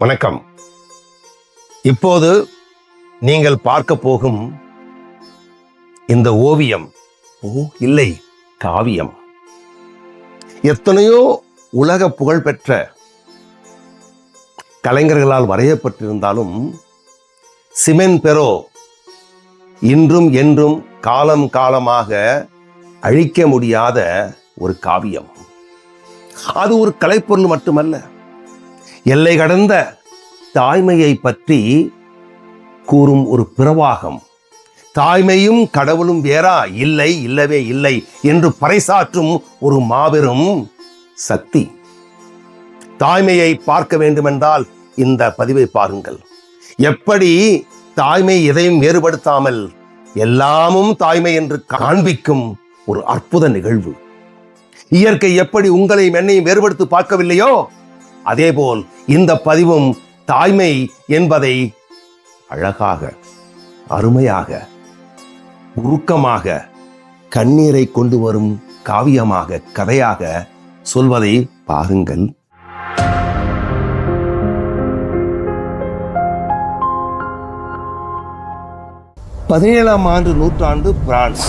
வணக்கம். இப்போது நீங்கள் பார்க்க போகும் இந்த ஓவியம் இல்லை, காவியம். எத்தனையோ உலக புகழ்பெற்ற கலைஞர்களால் வரையப்பட்டிருந்தாலும் சிமென் பெரோ இன்றும் என்றும் காலம் காலமாக அழிக்க முடியாத ஒரு காவியம். அது ஒரு கலைப்பொருள் மட்டுமல்ல, எல்லை கடந்த தாய்மையை பற்றி கூறும் ஒரு பிரவாகம். தாய்மையும் கடவுளும் வேறா? இல்லை, இல்லவே இல்லை என்று பறைசாற்றும் ஒரு மாபெரும் சக்தி. தாய்மையை பார்க்க வேண்டுமென்றால் இந்த பதிவை பாருங்கள். எப்படி தாய்மை எதையும் வேறுபடுத்தாமல் எல்லாமும் தாய்மை என்று காண்பிக்கும் ஒரு அற்புத நிகழ்வு. இயற்கை எப்படி உங்களையும் என்னையும் வேறுபடுத்தி பார்க்கவில்லையோ, அதேபோல் இந்த பதிவும் தாய்மை என்பதை அழகாக, அருமையாக, உருக்கமாக, கண்ணீரை கொண்டு வரும் காவியமாக, கதையாக சொல்வதை பாருங்கள். பதினேழாம் நூற்றாண்டு பிரான்ஸ்,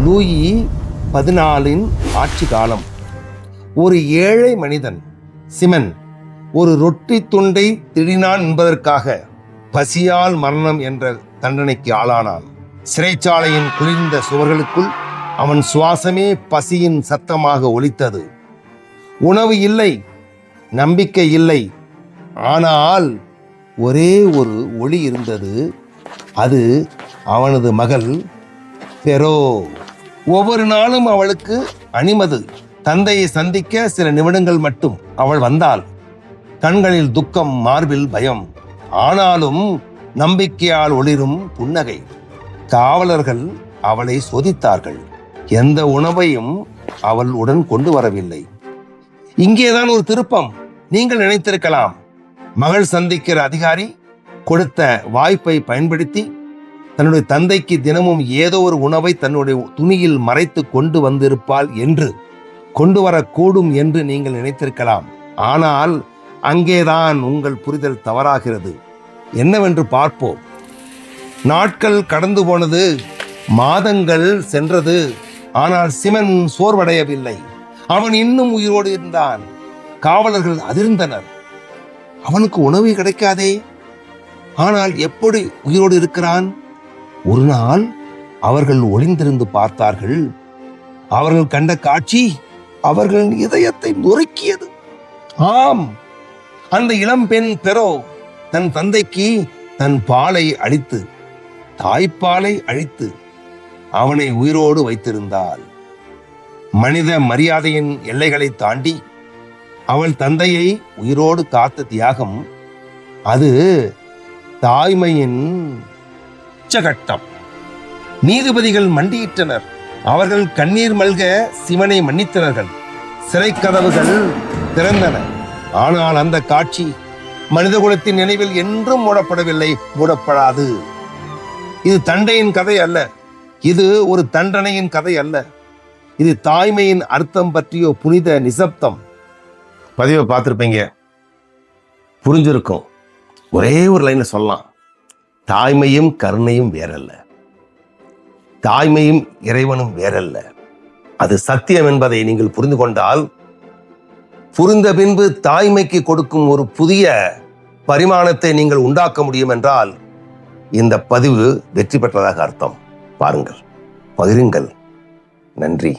லூயி 14 ஆட்சி காலம். ஒரு ஏழை மனிதன் சிமென் ஒரு ரொட்டி துண்டை திடினான் என்பதற்காக பசியால் மரணம் என்ற தண்டனைக்கு ஆளானான். சிறைச்சாலையின் குளிர்ந்த சுவர்களுக்குள் அவன் சுவாசமே பசியின் சத்தமாக ஒலித்தது. உணவு இல்லை, நம்பிக்கை இல்லை, ஆனால் ஒரே ஒரு ஒளி இருந்தது. அது அவனது மகள் பெரோ. ஒவ்வொரு நாளும் அவளுக்கு அணிமது. தந்தையை சந்திக்க சில நிமிடங்கள் மட்டும் அவள் வந்தாள். கண்களில் துக்கம், மார்பில் பயம், ஆனாலும் நம்பிக்கையால் ஒளிரும் புன்னகை. காவலர்கள் அவளை சோதித்தார்கள். எந்த உணவையும் அவள் உடன் கொண்டு வரவில்லை. இங்கேதான் ஒரு திருப்பம். நீங்கள் நினைத்திருக்கலாம், மகள் சந்திக்கிற அதிகாரி கொடுத்த வாய்ப்பை பயன்படுத்தி தன்னுடைய தந்தைக்கு தினமும் ஏதோ ஒரு உணவை தன்னுடைய துணியில் மறைத்து கொண்டு வந்திருப்பாள் என்று, கொண்டு வரக்கூடும் என்று நீங்கள் நினைத்திருக்கலாம். ஆனால் அங்கேதான் உங்கள் புரிதல் தவறாகிறது. என்னவென்று பார்ப்போம். நாட்கள் கடந்து போனது, மாதங்கள் சென்றது. ஆனால் சிமென் சோர்வடையவில்லை. அவன் இன்னும் உயிரோடு இருந்தான். காவலர்கள் அதிர்ந்தனர். அவனுக்கு உணவு கிடைக்காதே, ஆனால் எப்படி உயிரோடு இருக்கிறான்? ஒரு நாள் அவர்கள் ஒளிந்திருந்து பார்த்தார்கள். அவர்கள் கண்ட காட்சி அவர்களின் இதயத்தை நொறுக்கியது. ஆம், அந்த இளம் பெண் பெரோ தன் தந்தைக்கு தன் பாலை அளித்து, தாய்ப்பாலை அழித்து அவனை உயிரோடு வைத்திருந்தாள். மனித மரியாதையின் எல்லைகளை தாண்டி அவள் தந்தையை உயிரோடு காத்த தியாகம், அது தாய்மையின் உச்சகட்டம். நீதிபதிகள் மண்டியிட்டனர். அவர்கள் கண்ணீர் மல்க சிவனை மன்னித்தனர்கள். சிறை கதவுகள் திறந்தன. ஆனால் அந்த காட்சி மனிதகுலத்தின் நினைவில் என்றும் மூடப்படவில்லை, மூடப்படாது. இது தண்டையின் கதை அல்ல, இது ஒரு தண்டனையின் கதை அல்ல. இது தாய்மையின் அர்த்தம் பற்றிய புனித நிசப்தம். பதிவை பார்த்துருப்பீங்க, புரிஞ்சிருக்கும். ஒரே ஒரு லைன்ல சொல்லலாம், தாய்மையும் கருணையும் வேறல்ல, தாய்மையும் இறைவனும் வேறல்ல. அது சத்தியம் என்பதை நீங்கள் புரிந்து கொண்டால், புரிந்த பின்பு தாய்மைக்கு கொடுக்கும் ஒரு புதிய பரிமாணத்தை நீங்கள் உண்டாக்க முடியும் என்றால் இந்த பதிவு வெற்றி பெற்றதாக அர்த்தம். பாருங்கள், பகிருங்கள். நன்றி.